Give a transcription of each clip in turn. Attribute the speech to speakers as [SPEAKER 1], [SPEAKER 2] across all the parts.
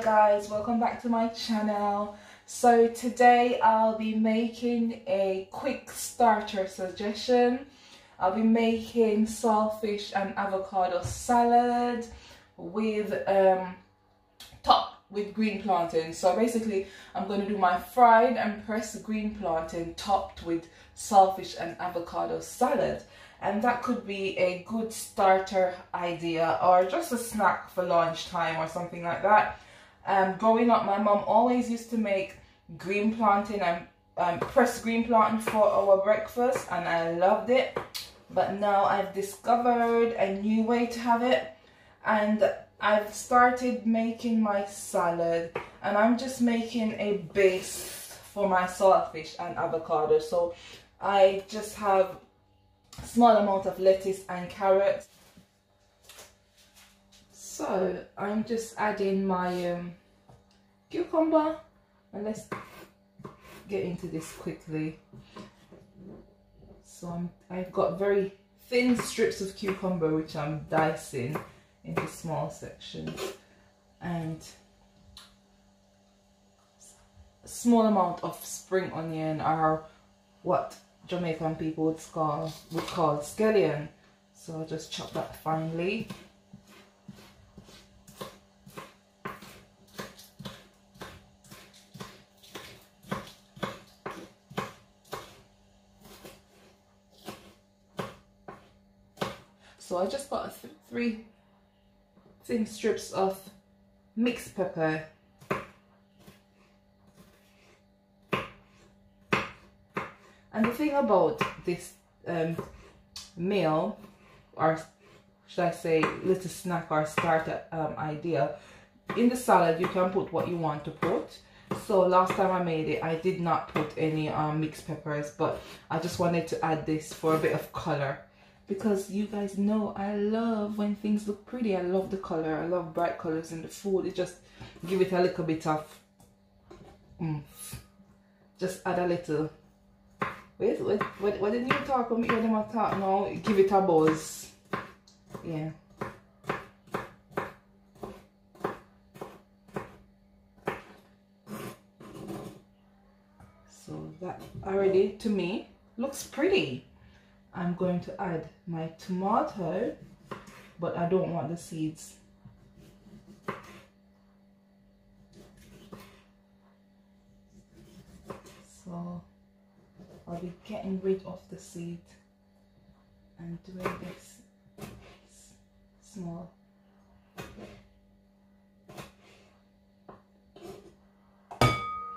[SPEAKER 1] guys, welcome back to my channel. So today I'll be making a quick starter suggestion. I'll be making saltfish and avocado salad with topped with green plantain. So basically I'm going to do my fried and pressed green plantain topped with saltfish and avocado salad. And that could be a good starter idea or just a snack for lunchtime or something like that. Growing up, my mom always used to make green plantain and pressed green plantain for our breakfast, and I loved it. But now I've discovered a new way to have it, and I've started making my salad, and I'm just making a base for my saltfish and avocado. So I just have small amount of lettuce and carrots. So I'm just adding my cucumber, and let's get into this quickly. So I've got very thin strips of cucumber which I'm dicing into small sections, and a small amount of spring onion, or what Jamaican people would call scallion. So I'll just chop that finely. So I just got three thin strips of mixed pepper. And the thing about this meal, or should I say little snack or starter idea, in the salad you can put what you want to put. So last time I made it, I did not put any mixed peppers, but I just wanted to add this for a bit of color, because you guys know I love when things look pretty. I love the color. I love bright colors in the food. It just give it a little bit of oomph. Just add a little. Wait, what did you talk about? Me hear them talk now. Give it a buzz. Yeah. So that already, to me, looks pretty. I'm going to add my tomato, but I don't want the seeds. So I'll be getting rid of the seed and doing this small.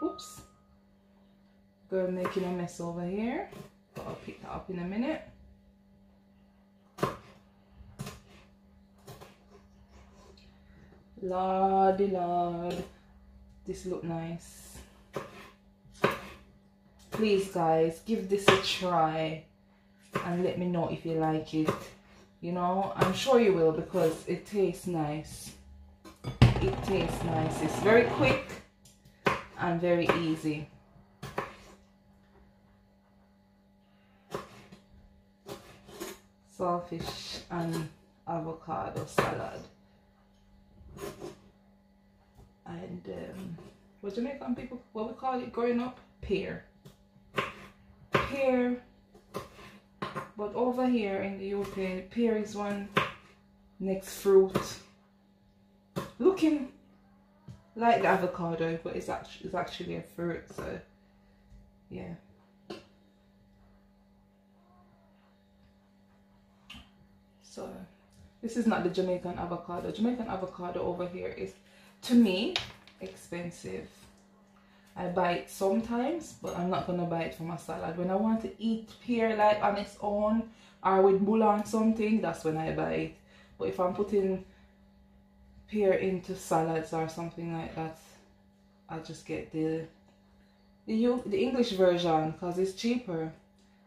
[SPEAKER 1] Oops. Girl making a mess over here, but I'll pick that up in a minute. Lordy Lord, this look nice. Please guys, give this a try and let me know if you like it. You know, I'm sure you will, because it tastes nice. It tastes nice. It's very quick and very easy. Saltfish and avocado salad. And what Jamaican people, what we call it growing up? Pear. Pear. But over here in the UK, pear is one next fruit, looking like the avocado, but it's actually a fruit. So yeah. So this is not the Jamaican avocado. Jamaican avocado over here is, to me, expensive. I buy it sometimes, but I'm not gonna buy it for my salad. When I want to eat pear like on its own or with bouillon something, that's when I buy it. But if I'm putting pear into salads or something like that, I just get the English version, because it's cheaper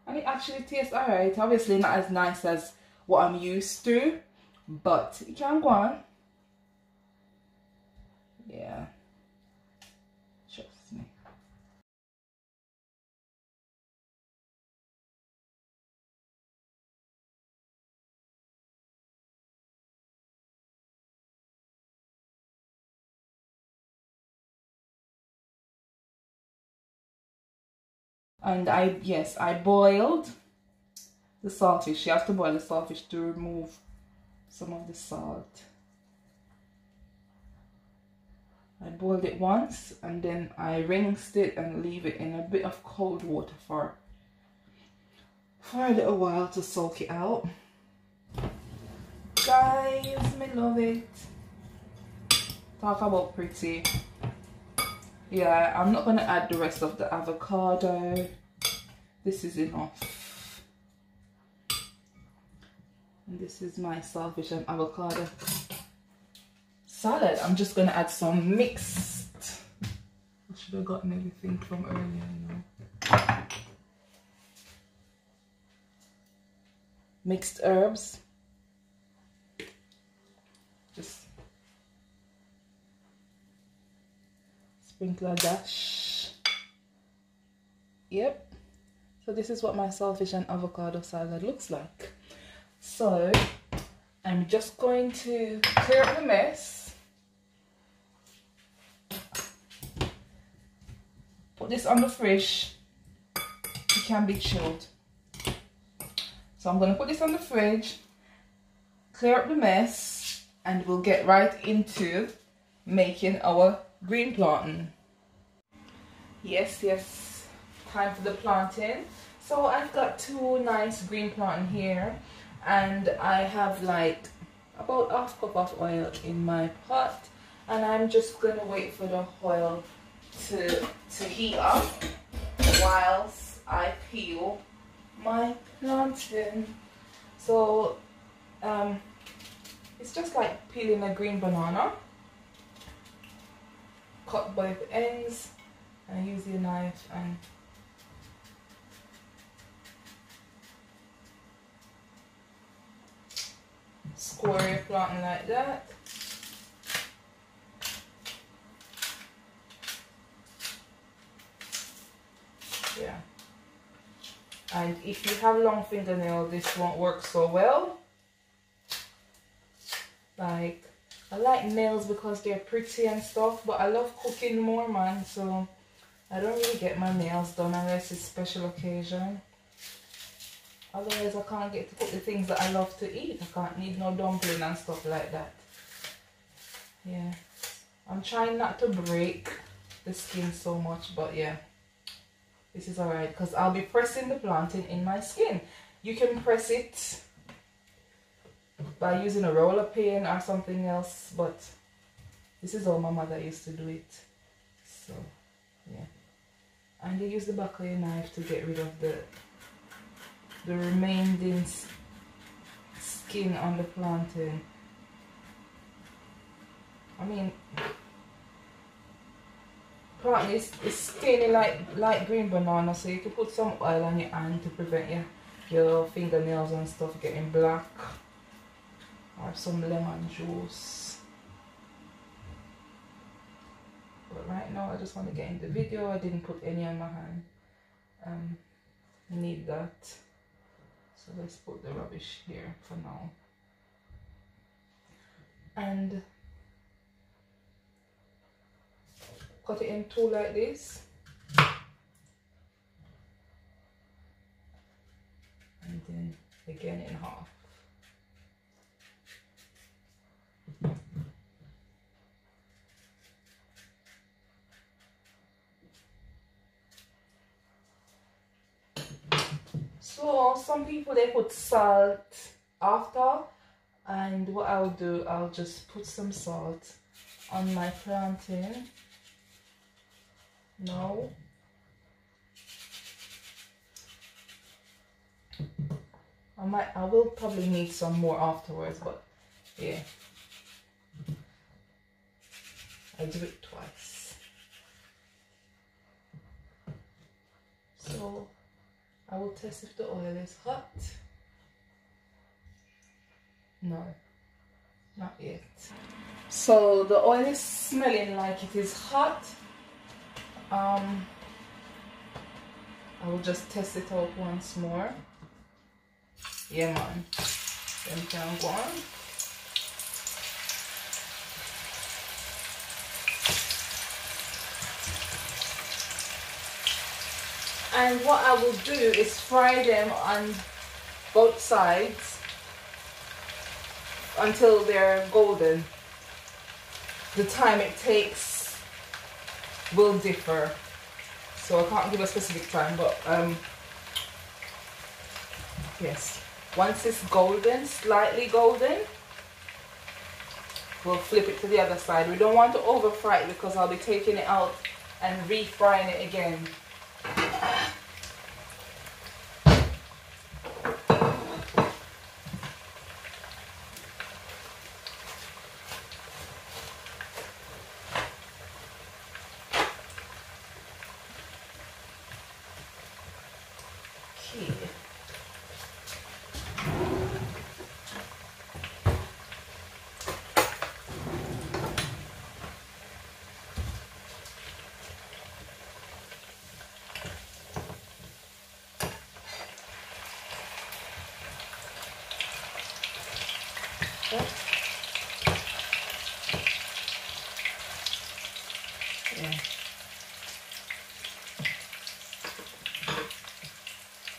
[SPEAKER 1] and it actually tastes alright. Obviously not as nice as what I'm used to, but it can go on. Yeah. And I boiled the saltfish. You have to boil the saltfish to remove some of the salt. I boiled it once and then I rinsed it and leave it in a bit of cold water for a little while to soak it out. Guys, me love it. Talk about pretty. Yeah, I'm not going to add the rest of the avocado. This is enough. And this is my saltfish and avocado salad. I'm just going to add some mixed. I should have gotten everything from earlier, you know. Mixed herbs. Just sprinkle a dash. Yep. So this is what my saltfish and avocado salad looks like. So I'm just going to clear up the mess. Put this on the fridge. It can be chilled. So I'm going to put this on the fridge, clear up the mess, and we'll get right into making our green plantain. Yes, time for the plantain. So I've got 2 nice green plantain here, and I have like about ½ cup of oil in my pot, and I'm just going to wait for the oil to heat up whilst I peel my plantain. So it's just like peeling a green banana, cut both ends and use your knife and square your plantain like that. Yeah. And if you have long fingernails, this won't work so well. Like, I like nails because they're pretty and stuff, but I love cooking more, man, so I don't really get my nails done unless it's special occasion. Otherwise, I can't get to cook the things that I love to eat. I can't need no dumpling and stuff like that. Yeah. I'm trying not to break the skin so much, but yeah. This is alright because I'll be pressing the plantain in my skin. You can press it by using a roller pin or something else, but this is how my mother used to do it. So, yeah. And you use the back of your knife to get rid of the remaining skin on the plantain. I mean, plantain is skinny like green banana, so you can put some oil on your hand to prevent your fingernails and stuff getting black, or some lemon juice. But right now I just want to get in the video. I didn't put any on my hand. I need that, so let's put the rubbish here for now. And cut it in 2 like this, and then again in half. So some people, they put salt after, and what I'll do, I'll just put some salt on my plantain. No. I will probably need some more afterwards, but yeah. I do it twice. So I will test if the oil is hot. No, not yet. So the oil is smelling like it is hot. I will just test it out once more. Yeah, man. Then we can go on. And what I will do is fry them on both sides until they're golden. The time it takes will differ, so I can't give a specific time, but yes, once it's golden, slightly golden, we'll flip it to the other side. We don't want to over fry it because I'll be taking it out and refrying it again. Yeah.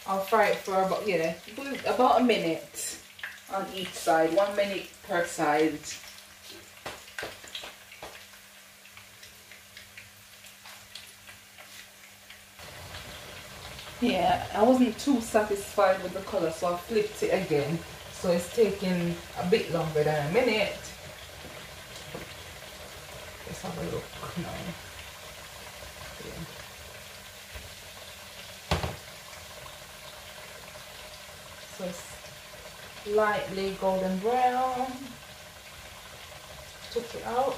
[SPEAKER 1] I'll fry it for about a minute on each side, 1 minute per side. Yeah, I wasn't too satisfied with the color, so I flipped it again. So it's taking a bit longer than a minute. Let's have a look now. Yeah. So it's lightly golden brown. Took it out.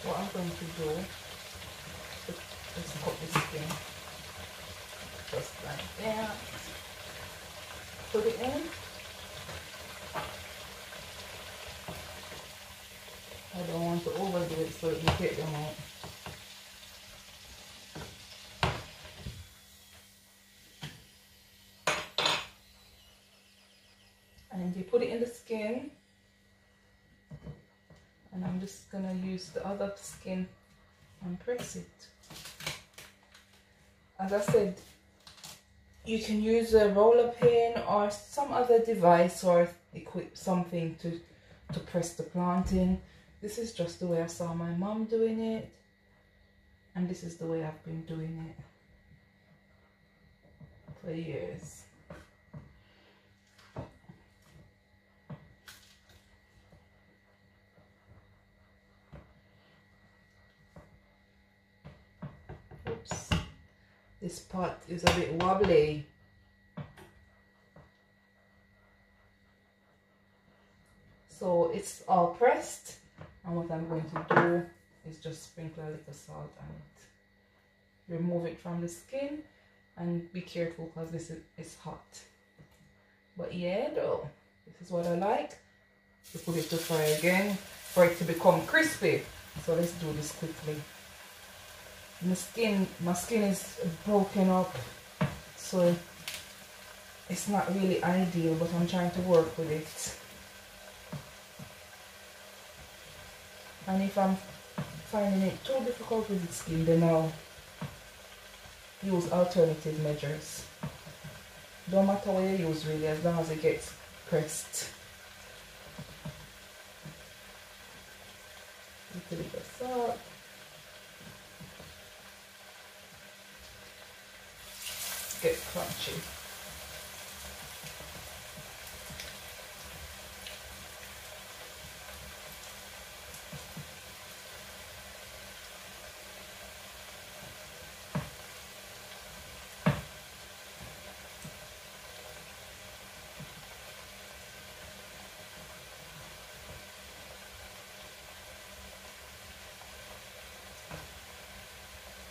[SPEAKER 1] What I'm going to do is cut this skin just like that. Put it in. I don't want to overdo it so it will take them out. And you put it in the skin. And I'm just gonna use the other skin and press it. As I said, you can use a roller pin or some other device or equip something to press the plantain. This is just the way I saw my mom doing it, and this is the way I've been doing it for years. Oops, this part is a bit wobbly. So it's all pressed, and what I'm going to do is just sprinkle a little salt on it. Remove it from the skin and be careful because this is hot. But yeah, though, this is what I like. To put it to fry again for it to become crispy. So let's do this quickly. My skin is broken up, so it's not really ideal, but I'm trying to work with it. And if I'm finding it too difficult with the skin, then I'll use alternative measures. Don't matter what you use really, as long as it gets pressed. A little bit of salt. Get crunchy.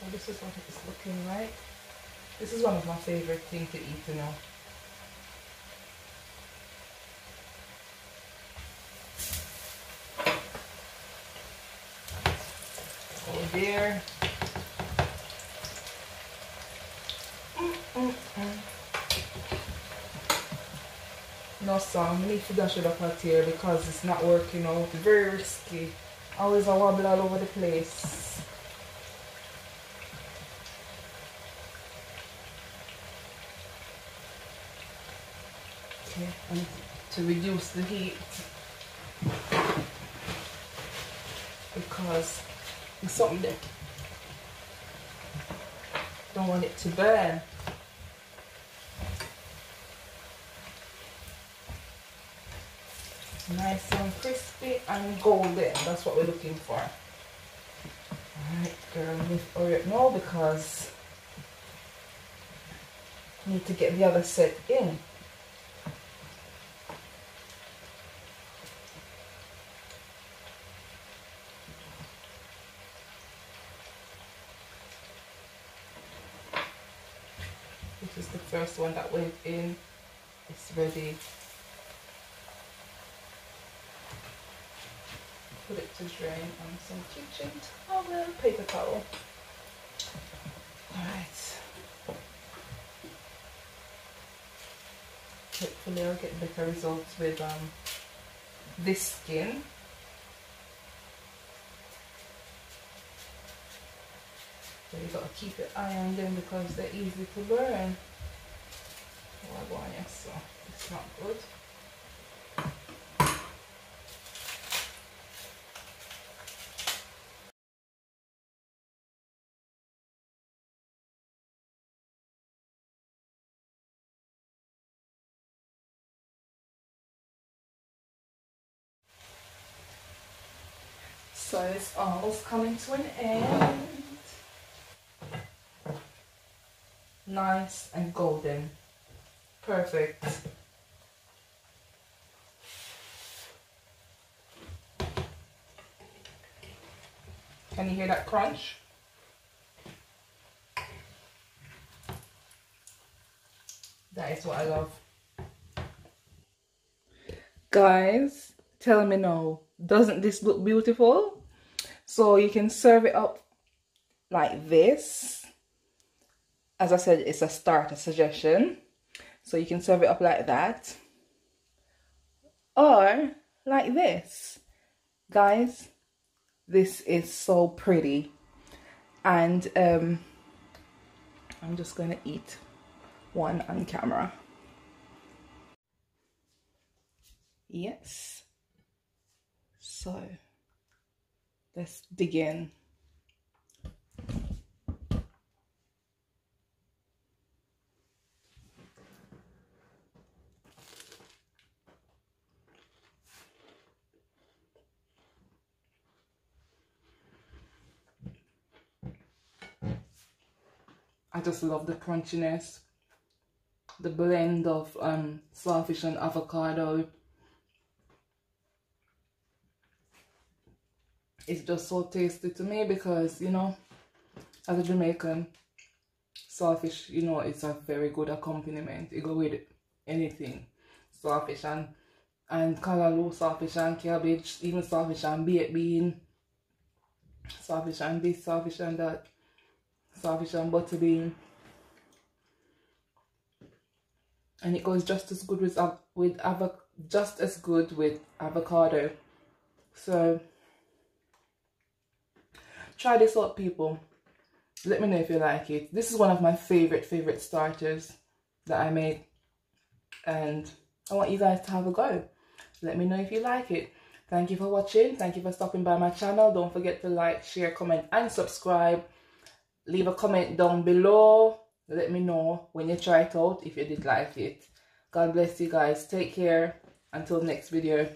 [SPEAKER 1] So this is what it's looking like. This is one of my favorite things to eat, you know. Go there. No song, I need to dash it up out here because it's not working out. Very risky Always a wobble all over the place. Okay, and to reduce the heat, because it's something that don't want it to burn. Nice and crispy and golden. That's what we're looking for. Alright, girl, we need to hurry up now because I need to get the other set in. This is the first one that went in. It's ready. Put it to drain on some kitchen towel, paper towel. Alright. Hopefully I'll get better results with this skin. So you gotta keep your eye on them because they're easy to burn. Oh, I go on, yes, so it's not good. So it's almost coming to an end. Nice and golden. Perfect. Can you hear that crunch? That is what I love. Guys, tell me now, doesn't this look beautiful? So you can serve it up like this. As I said, it's a starter suggestion. So you can serve it up like that. Or like this. Guys, this is so pretty. And I'm just going to eat one on camera. Yes. So let's dig in. I just love the crunchiness, the blend of saltfish and avocado. It's just so tasty to me because, you know, as a Jamaican, saltfish, you know, it's a very good accompaniment. It goes with anything. Saltfish and callaloo, saltfish and cabbage, even saltfish and baked bean, saltfish and this, saltfish and that, saltfish and butter bean. And it goes just as good with avocado. So try this out, people. Let me know if you like it. This is one of my favorite starters that I make, and I want you guys to have a go. Let me know if you like it. Thank you for watching. Thank you for stopping by my channel. Don't forget to like, share, comment and subscribe. Leave a comment down below. Let me know when you try it out if you did like it. God bless you guys. Take care. Until next video.